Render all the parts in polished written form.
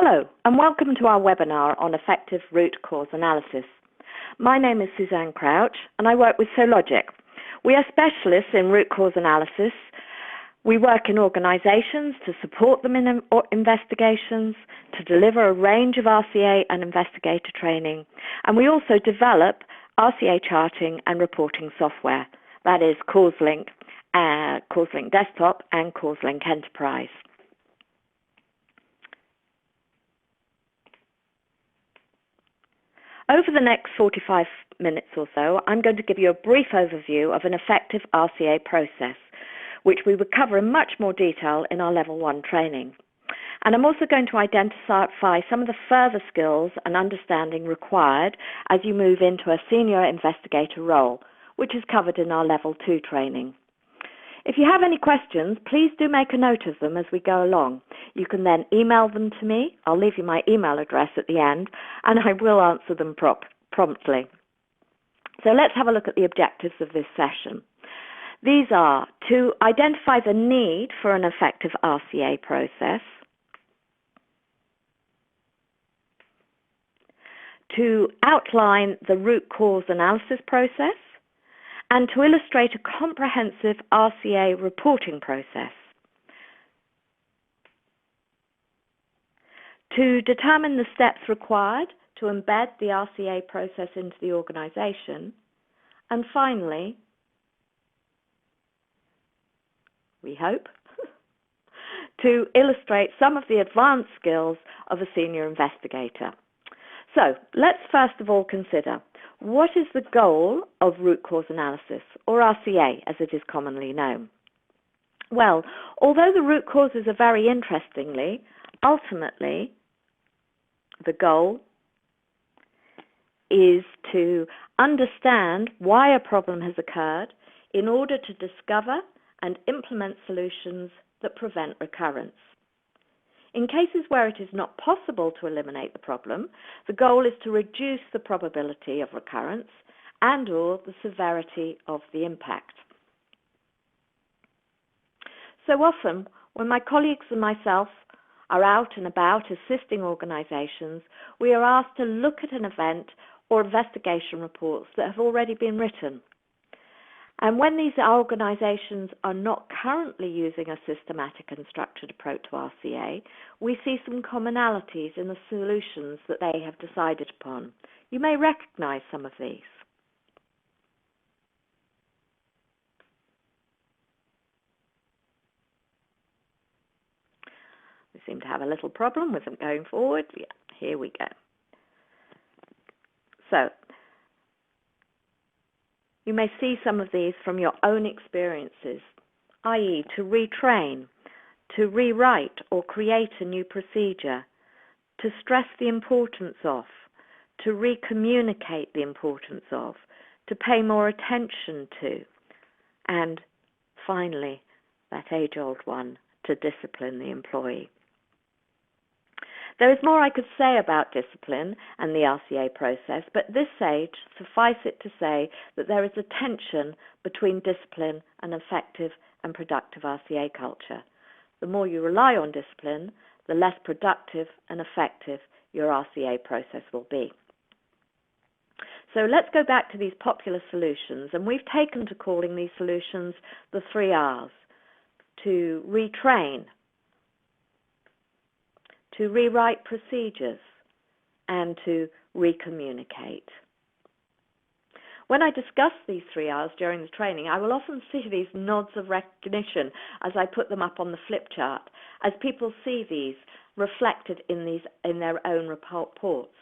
Hello, and welcome to our webinar on effective root cause analysis. My name is Suzanne Crouch, and I work with Sologic. We are specialists in root cause analysis. We work in organizations to support them in investigations, to deliver a range of RCA and investigator training, and we also develop RCA charting and reporting software. That is Causelink, Causelink Desktop and Causelink Enterprise. Over the next 45 minutes or so, I'm going to give you a brief overview of an effective RCA process, which we will cover in much more detail in our Level 1 training. And I'm also going to identify some of the further skills and understanding required as you move into a senior investigator role, which is covered in our Level 2 training. If you have any questions, please do make a note of them as we go along. You can then email them to me. I'll leave you my email address at the end, and I will answer them promptly. So let's have a look at the objectives of this session. These are to identify the need for an effective RCA process, to outline the root cause analysis process, and to illustrate a comprehensive RCA reporting process, to determine the steps required to embed the RCA process into the organization, and finally, we hope, to illustrate some of the advanced skills of a senior investigator. So let's first of all consider, what is the goal of root cause analysis, or RCA as it is commonly known? Well, although the root causes are very interestingly, ultimately the goal is to understand why a problem has occurred in order to discover and implement solutions that prevent recurrence. In cases where it is not possible to eliminate the problem, the goal is to reduce the probability of recurrence and/or the severity of the impact. So often, when my colleagues and myself are out and about assisting organizations, we are asked to look at an event or investigation reports that have already been written. And when these organizations are not currently using a systematic and structured approach to RCA, we see some commonalities in the solutions that they have decided upon. You may recognize some of these. We seem to have a little problem with them going forward. Yeah, here we go. So, you may see some of these from your own experiences, i.e. to retrain, to rewrite or create a new procedure, to stress the importance of, to recommunicate the importance of, to pay more attention to, and finally, that age-old one, to discipline the employee. There is more I could say about discipline and the RCA process, but at this stage, suffice it to say that there is a tension between discipline and effective and productive RCA culture. The more you rely on discipline, the less productive and effective your RCA process will be. So let's go back to these popular solutions, and we've taken to calling these solutions the 3 R's: to retrain, to rewrite procedures, and to recommunicate. When I discuss these 3 R's during the training, I will often see these nods of recognition as I put them up on the flip chart, as people see these reflected in their own reports.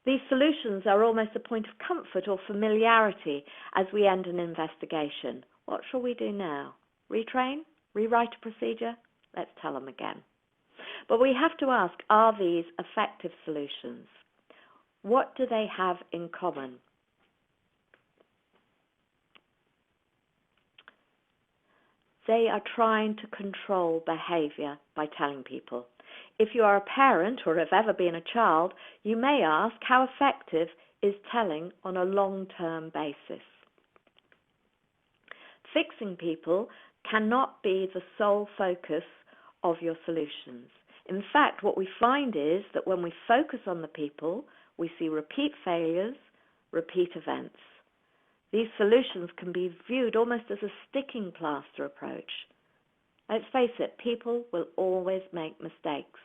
These solutions are almost a point of comfort or familiarity as we end an investigation. What shall we do now? Retrain? Rewrite a procedure? Let's tell them again. But we have to ask, are these effective solutions? What do they have in common? They are trying to control behavior by telling people. If you are a parent or have ever been a child, you may ask, how effective is telling on a long-term basis? Fixing people cannot be the sole focus of your solutions. In fact, what we find is that when we focus on the people, we see repeat failures, repeat events. These solutions can be viewed almost as a sticking plaster approach. Let's face it, people will always make mistakes.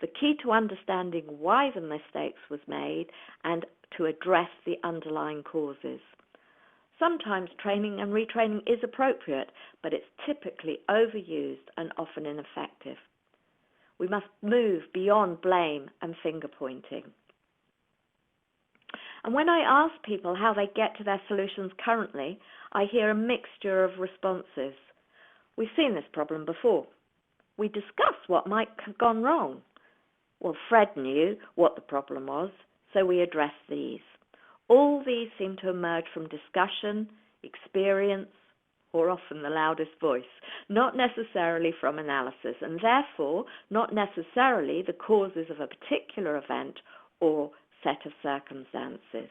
The key to understanding why the mistakes was made and to address the underlying causes. Sometimes training and retraining is appropriate, but it's typically overused and often ineffective. We must move beyond blame and finger pointing. And when I ask people how they get to their solutions currently, I hear a mixture of responses. We've seen this problem before. We discussed what might have gone wrong. Well, Fred knew what the problem was, so we addressed these. All these seem to emerge from discussion, experience, or often the loudest voice, not necessarily from analysis, and therefore not necessarily the causes of a particular event or set of circumstances.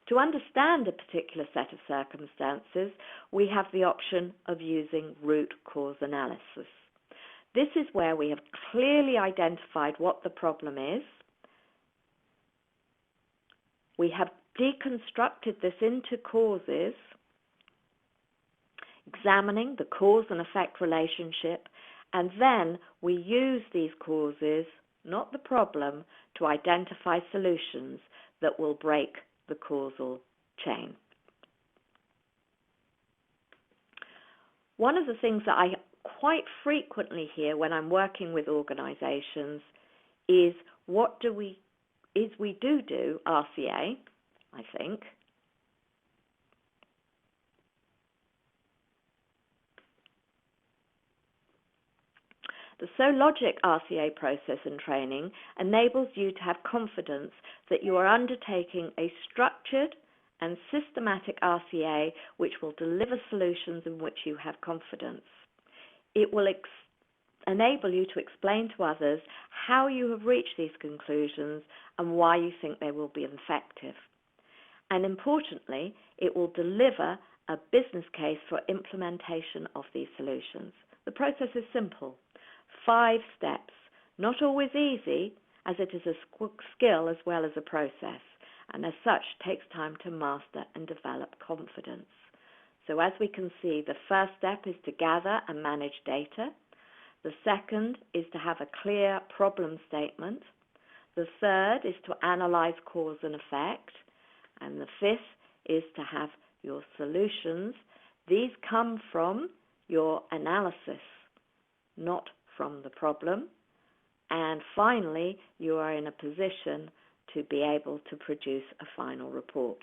To understand a particular set of circumstances, we have the option of using root cause analysis. This is where we have clearly identified what the problem is. We have deconstructed this into causes, examining the cause and effect relationship, and then we use these causes, not the problem, to identify solutions that will break the causal chain. One of the things that I quite frequently hear when I'm working with organizations is we do RCA, I think. The Sologic RCA process and training enables you to have confidence that you are undertaking a structured and systematic RCA which will deliver solutions in which you have confidence. It will enable you to explain to others how you have reached these conclusions and why you think they will be effective. And importantly, it will deliver a business case for implementation of these solutions. The process is simple. 5 steps, not always easy, as it is a skill as well as a process, and as such takes time to master and develop confidence. So as we can see, the first step is to gather and manage data. The second is to have a clear problem statement. The third is to analyze cause and effect. And the fifth is to have your solutions. These come from your analysis, not from the problem. And finally, you are in a position to be able to produce a final report.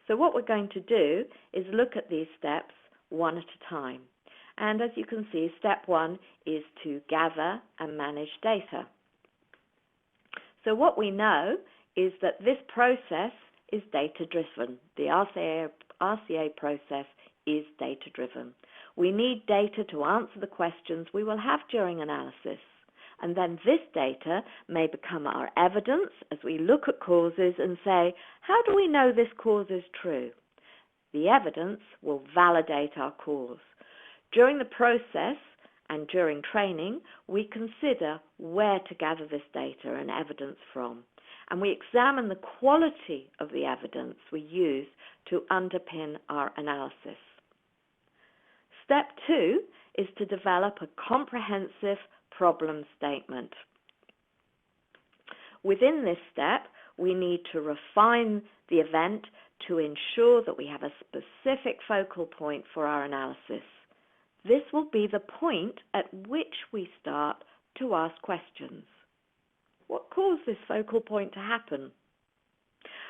So what we're going to do is look at these steps one at a time. And as you can see, step 1 is to gather and manage data. So what we know is that this process is data-driven. The RCA process is data-driven. We need data to answer the questions we will have during analysis. And then this data may become our evidence as we look at causes and say, how do we know this cause is true? The evidence will validate our cause. During the process and during training, we consider where to gather this data and evidence from. And we examine the quality of the evidence we use to underpin our analysis. Step 2 is to develop a comprehensive problem statement. Within this step, we need to refine the event to ensure that we have a specific focal point for our analysis. This will be the point at which we start to ask questions. What caused this focal point to happen?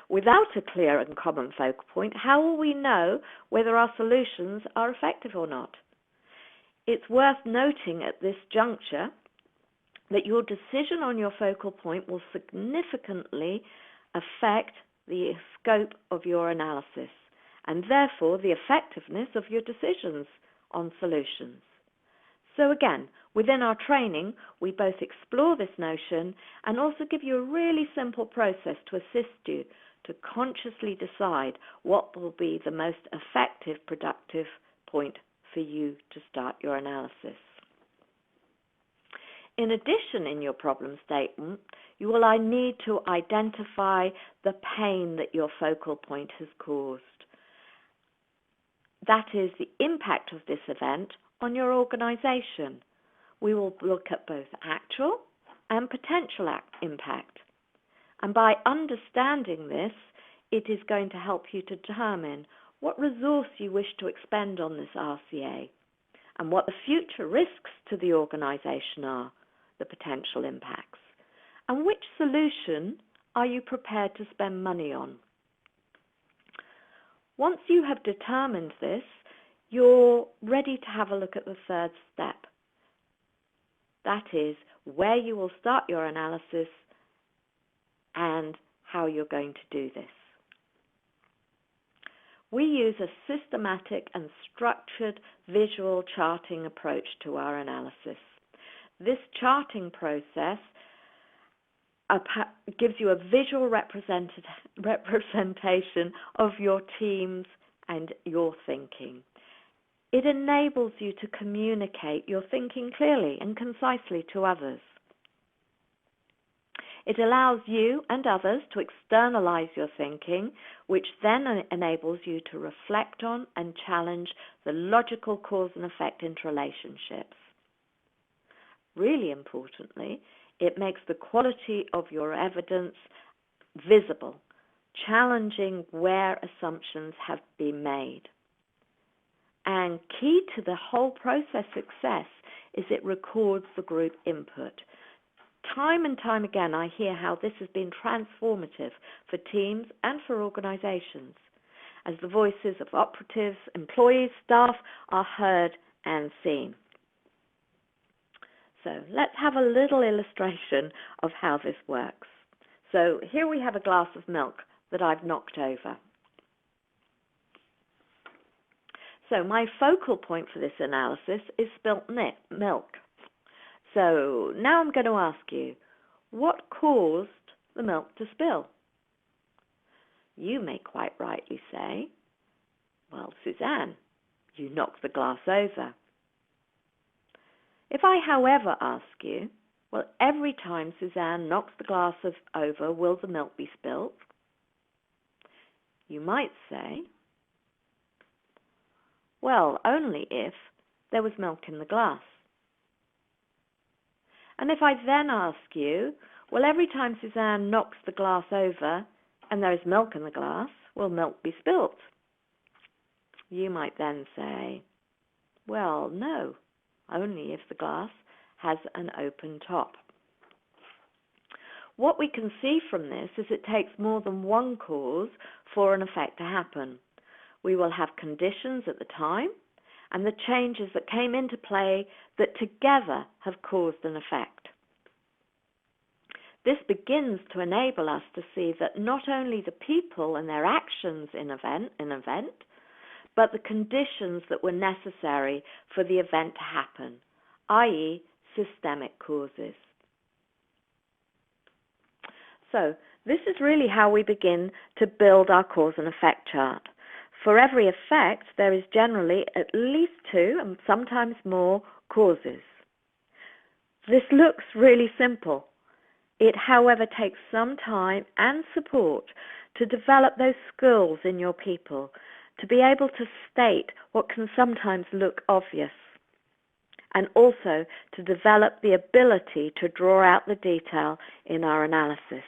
Without a clear and common focal point, how will we know whether our solutions are effective or not? It's worth noting at this juncture that your decision on your focal point will significantly affect the scope of your analysis and therefore the effectiveness of your decisions on solutions. So again, within our training, we both explore this notion and also give you a really simple process to assist you to consciously decide what will be the most effective, productive point for you to start your analysis. In addition, in your problem statement, you will need to identify the pain that your focal point has caused. That is the impact of this event on your organization. We will look at both actual and potential impact. And by understanding this, it is going to help you to determine what resource you wish to expend on this RCA and what the future risks to the organization are, the potential impacts, and which solution are you prepared to spend money on. Once you have determined this, you're ready to have a look at the third step. That is where you will start your analysis and how you're going to do this. We use a systematic and structured visual charting approach to our analysis. This charting process gives you a visual representation of your teams and your thinking. It enables you to communicate your thinking clearly and concisely to others. It allows you and others to externalize your thinking, which then enables you to reflect on and challenge the logical cause and effect interrelationships. Really importantly, it makes the quality of your evidence visible, challenging where assumptions have been made. And key to the whole process success is it records the group input. Time and time again, I hear how this has been transformative for teams and for organizations, as the voices of operatives, employees, staff are heard and seen. So let's have a little illustration of how this works. So here we have a glass of milk that I've knocked over. So my focal point for this analysis is spilt milk. So now I'm going to ask you, what caused the milk to spill? You may quite rightly say, well, Suzanne, you knocked the glass over. If I, however, ask you, well, every time Suzanne knocks the glass over, will the milk be spilt? You might say, well, only if there was milk in the glass. And if I then ask you, well, every time Suzanne knocks the glass over and there is milk in the glass, will milk be spilt? You might then say, well, no, only if the glass has an open top. What we can see from this is it takes more than one cause for an effect to happen. We will have conditions at the time and the changes that came into play that together have caused an effect. This begins to enable us to see that not only the people and their actions in an event, but the conditions that were necessary for the event to happen, i.e. systemic causes. So this is really how we begin to build our cause and effect chart. For every effect, there is generally at least two and sometimes more causes. This looks really simple. It, however, takes some time and support to develop those skills in your people, to be able to state what can sometimes look obvious, and also to develop the ability to draw out the detail in our analysis.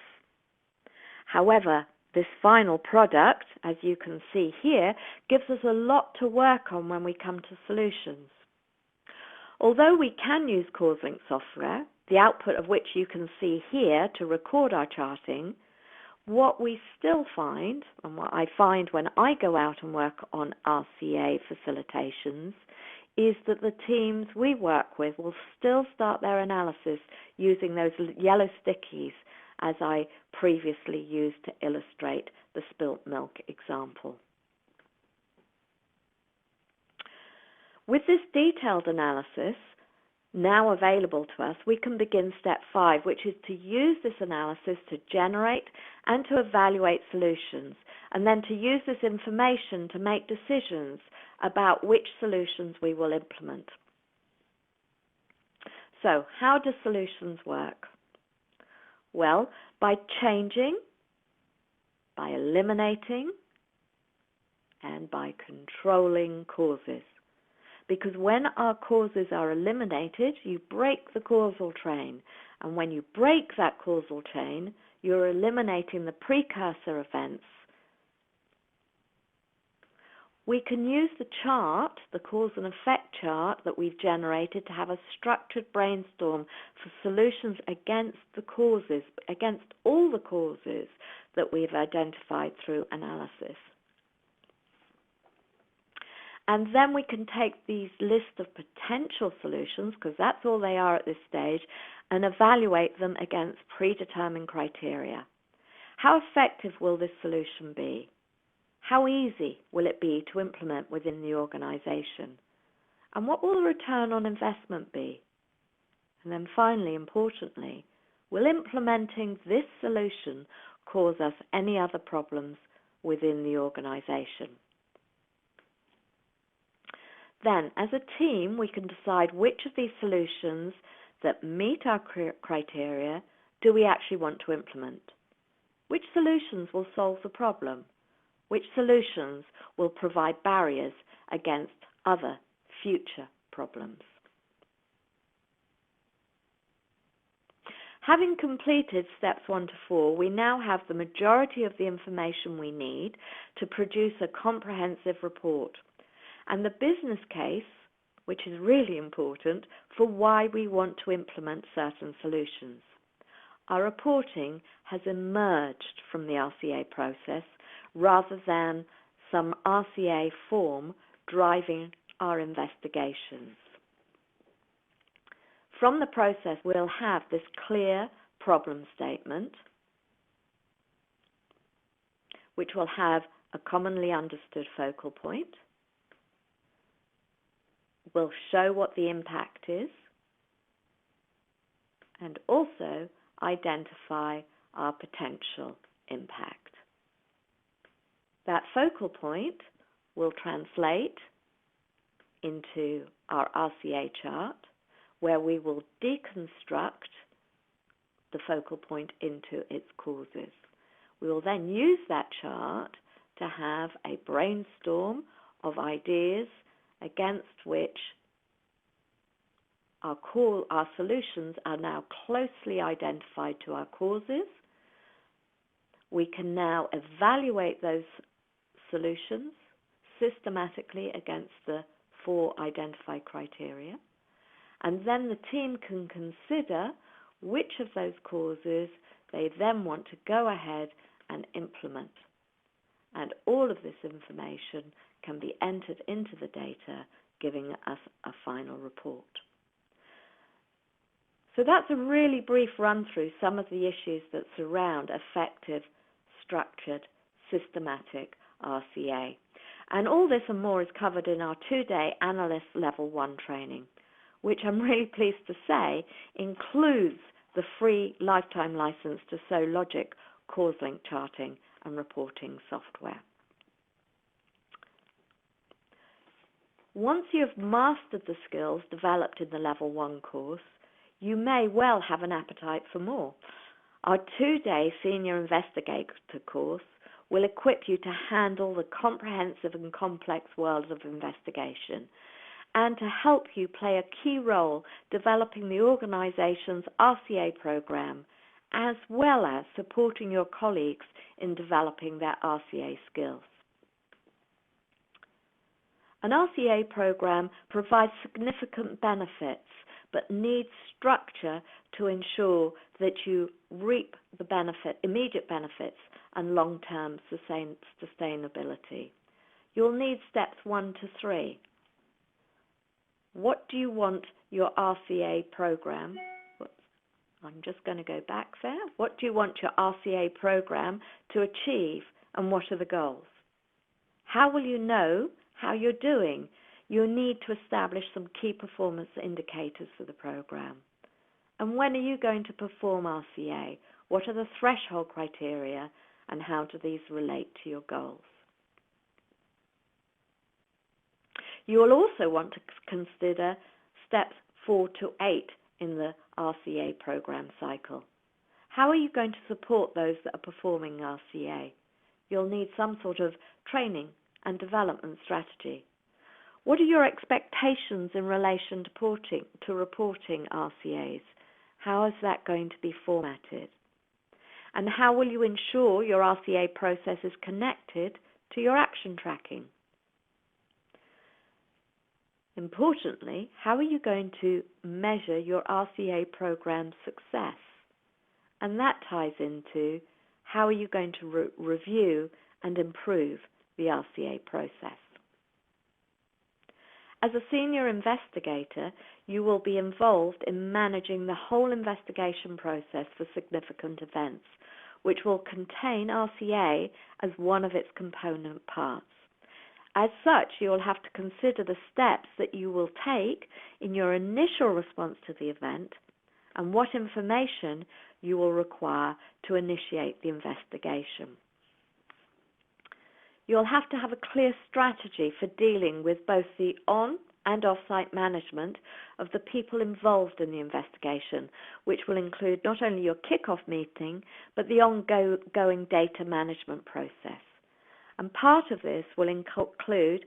However, this final product, as you can see here, gives us a lot to work on when we come to solutions. Although we can use Causelink software, the output of which you can see here to record our charting, what we still find, and what I find when I go out and work on RCA facilitations, is that the teams we work with will still start their analysis using those yellow stickies as I previously used to illustrate the spilt milk example. With this detailed analysis now available to us, we can begin step 5, which is to use this analysis to generate and to evaluate solutions, and then to use this information to make decisions about which solutions we will implement. So, how do solutions work? Well, by changing, by eliminating, and by controlling causes. Because when our causes are eliminated, you break the causal chain. And when you break that causal chain, you're eliminating the precursor events. We can use the chart, the cause and effect chart that we've generated, to have a structured brainstorm for solutions against the causes, against all the causes that we've identified through analysis. And then we can take these lists of potential solutions, because that's all they are at this stage, and evaluate them against predetermined criteria. How effective will this solution be? How easy will it be to implement within the organization? And what will the return on investment be? And then finally, importantly, will implementing this solution cause us any other problems within the organization? Then, as a team, we can decide which of these solutions that meet our criteria do we actually want to implement. Which solutions will solve the problem? Which solutions will provide barriers against other future problems? Having completed steps 1 to 4, we now have the majority of the information we need to produce a comprehensive report, and the business case, which is really important, for why we want to implement certain solutions. Our reporting has emerged from the RCA process rather than some RCA form driving our investigations. From the process, we'll have this clear problem statement, which will have a commonly understood focal point. We'll show what the impact is, and also identify our potential impact. That focal point will translate into our RCA chart, where we will deconstruct the focal point into its causes. We will then use that chart to have a brainstorm of ideas against which our solutions are now closely identified to our causes. We can now evaluate those solutions systematically against the 4 identified criteria, and then the team can consider which of those causes they then want to go ahead and implement. And all of this information can be entered into the data, giving us a final report. So that's a really brief run through some of the issues that surround effective, structured, systematic RCA. And all this and more is covered in our 2-day Analyst Level 1 training, which I'm really pleased to say includes the free lifetime license to Sologic Causelink charting and reporting software. Once you've mastered the skills developed in the Level 1 course, you may well have an appetite for more. Our 2-day Senior Investigator course will equip you to handle the comprehensive and complex world of investigation, and to help you play a key role developing the organization's RCA program, as well as supporting your colleagues in developing their RCA skills. An RCA program provides significant benefits, but needs structure to ensure that you reap the immediate benefits and long-term sustainability. You'll need steps 1 to 3. What do you want your RCA program? I'm just going to go back there. What do you want your RCA program to achieve, and what are the goals? How will you know how you're doing? You'll need to establish some key performance indicators for the program. And when are you going to perform RCA? What are the threshold criteria, and how do these relate to your goals? You will also want to consider steps 4 to 8 in the RCA program cycle. How are you going to support those that are performing RCA? You'll need some sort of training and development strategy. What are your expectations in relation to reporting RCAs? How is that going to be formatted? And how will you ensure your RCA process is connected to your action tracking? Importantly, how are you going to measure your RCA program's success? And that ties into how are you going to review and improve the RCA process. As a senior investigator, you will be involved in managing the whole investigation process for significant events, which will contain RCA as one of its component parts. As such, you will have to consider the steps that you will take in your initial response to the event and what information you will require to initiate the investigation. You'll have to have a clear strategy for dealing with both the on- and off-site management of the people involved in the investigation, which will include not only your kick-off meeting, but the ongoing data management process. And part of this will include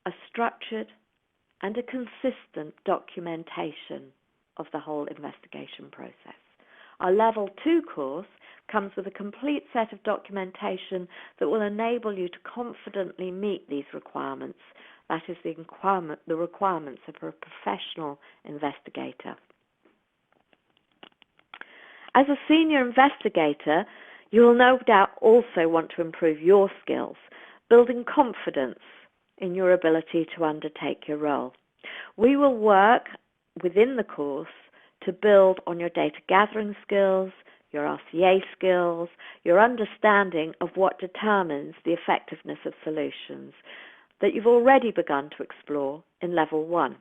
a structured and a consistent documentation of the whole investigation process. Our Level 2 course comes with a complete set of documentation that will enable you to confidently meet these requirements. That is the requirements of a professional investigator. As a senior investigator, you will no doubt also want to improve your skills, building confidence in your ability to undertake your role. We will work within the course to build on your data gathering skills, your RCA skills, your understanding of what determines the effectiveness of solutions that you've already begun to explore in Level 1.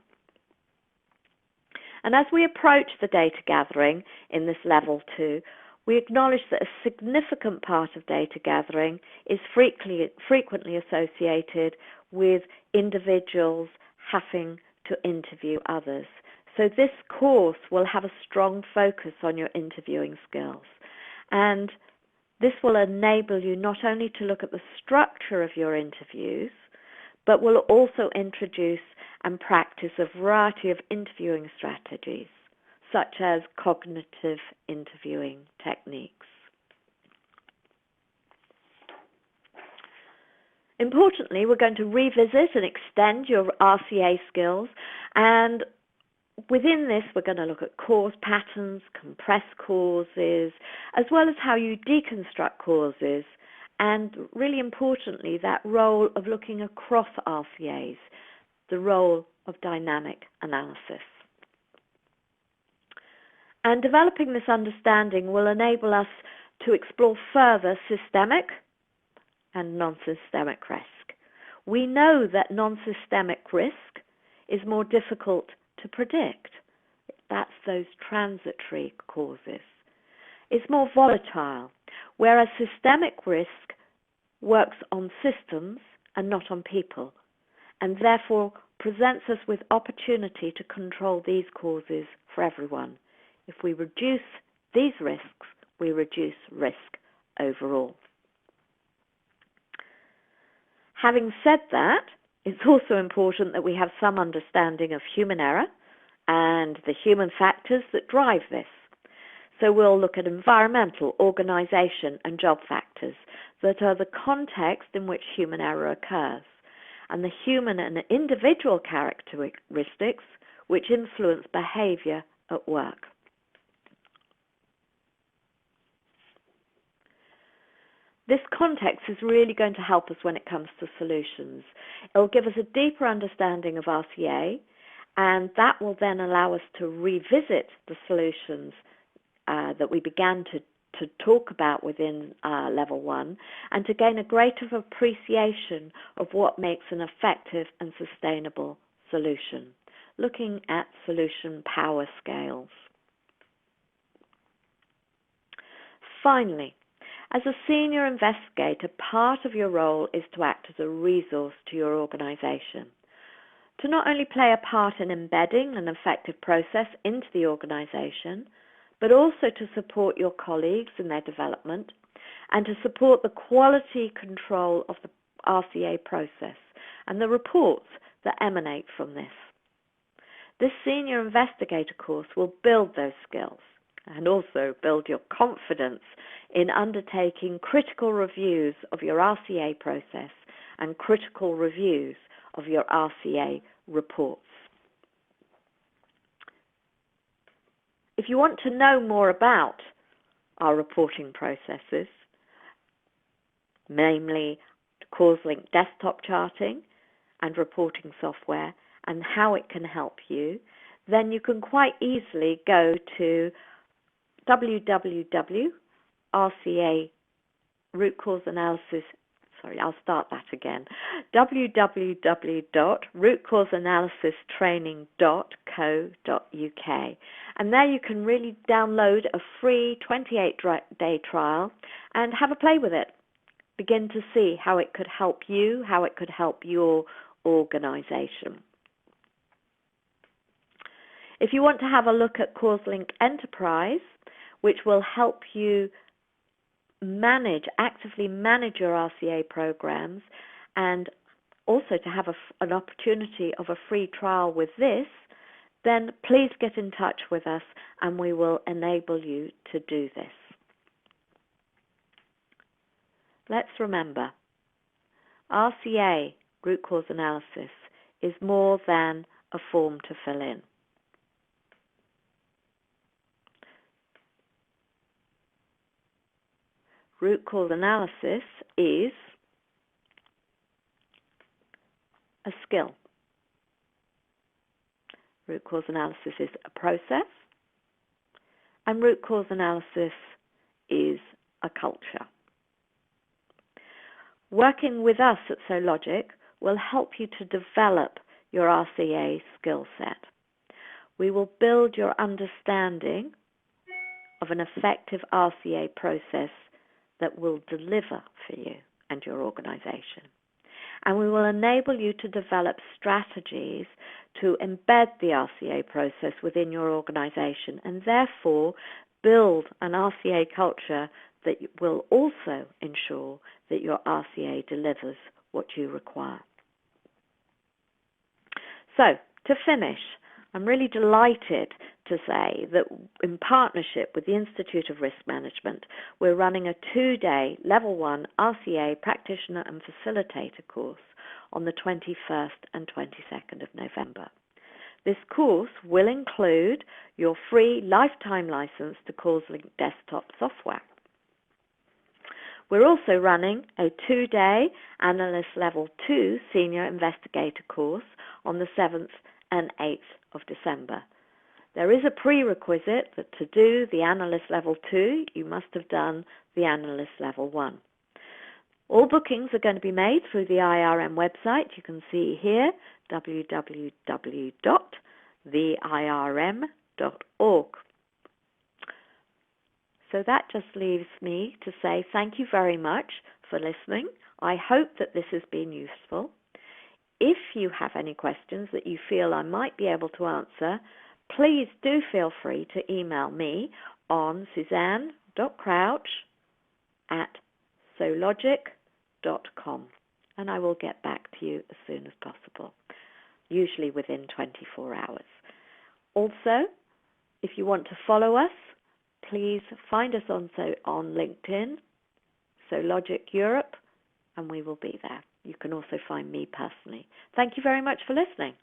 And as we approach the data gathering in this Level 2, we acknowledge that a significant part of data gathering is frequently associated with individuals having to interview others. So this course will have a strong focus on your interviewing skills. And this will enable you not only to look at the structure of your interviews, but will also introduce and practice a variety of interviewing strategies, such as cognitive interviewing techniques. Importantly, we're going to revisit and extend your RCA skills, and within this, we're going to look at cause patterns, compress causes, as well as how you deconstruct causes, and really importantly, that role of looking across RCAs, the role of dynamic analysis. And developing this understanding will enable us to explore further systemic and non-systemic risk. We know that non-systemic risk is more difficult to predict. That's those transitory causes. It's more volatile, whereas systemic risk works on systems and not on people, and therefore presents us with opportunity to control these causes for everyone. If we reduce these risks, we reduce risk overall. Having said that, it's also important that we have some understanding of human error and the human factors that drive this. So we'll look at environmental, organization, and job factors that are the context in which human error occurs, and the human and individual characteristics which influence behavior at work. This context is really going to help us when it comes to solutions. It will give us a deeper understanding of RCA, and that will then allow us to revisit the solutions that we began to talk about within Level 1, and to gain a greater appreciation of what makes an effective and sustainable solution, looking at solution power scales. Finally, as a senior investigator, part of your role is to act as a resource to your organization. to not only play a part in embedding an effective process into the organisation, but also to support your colleagues in their development and to support the quality control of the RCA process and the reports that emanate from this. This senior investigator course will build those skills and also build your confidence in undertaking critical reviews of your RCA process and critical reviews of your RCA reports. If you want to know more about our reporting processes, namely Causelink desktop charting and reporting software, and how it can help you, then you can quite easily go to www.rootcauseanalysistraining.co.uk, and there you can really download a free 28-day trial and have a play with it. Begin to see how it could help you, how it could help your organisation. If you want to have a look at Causelink Enterprise, which will help you actively manage your RCA programs, and also to have an opportunity of a free trial with this, then please get in touch with us and we will enable you to do this. Let's remember, RCA, root cause analysis, is more than a form to fill in. Root cause analysis is a skill. Root cause analysis is a process, and root cause analysis is a culture. Working with us at Sologic will help you to develop your RCA skill set. We will build your understanding of an effective RCA process that will deliver for you and your organisation. And we will enable you to develop strategies to embed the RCA process within your organisation and therefore build an RCA culture that will also ensure that your RCA delivers what you require. So, to finish, I'm really delighted to say that in partnership with the Institute of Risk Management, we're running a 2-day Level 1 RCA Practitioner and Facilitator course on the 21st and 22nd of November. This course will include your free lifetime license to Causelink desktop software. We're also running a 2-day Analyst Level 2 Senior Investigator course on the 7th and 8th of December. There is a prerequisite that to do the Analyst Level 2, you must have done the Analyst Level 1. All bookings are going to be made through the IRM website. You can see here, www.theirm.org. So that just leaves me to say thank you very much for listening. I hope that this has been useful. If you have any questions that you feel I might be able to answer, please do feel free to email me on suzanne.crouch@sologic.com, and I will get back to you as soon as possible, usually within 24 hours. Also, if you want to follow us, please find us on LinkedIn, Sologic Europe, and we will be there. You can also find me personally. Thank you very much for listening.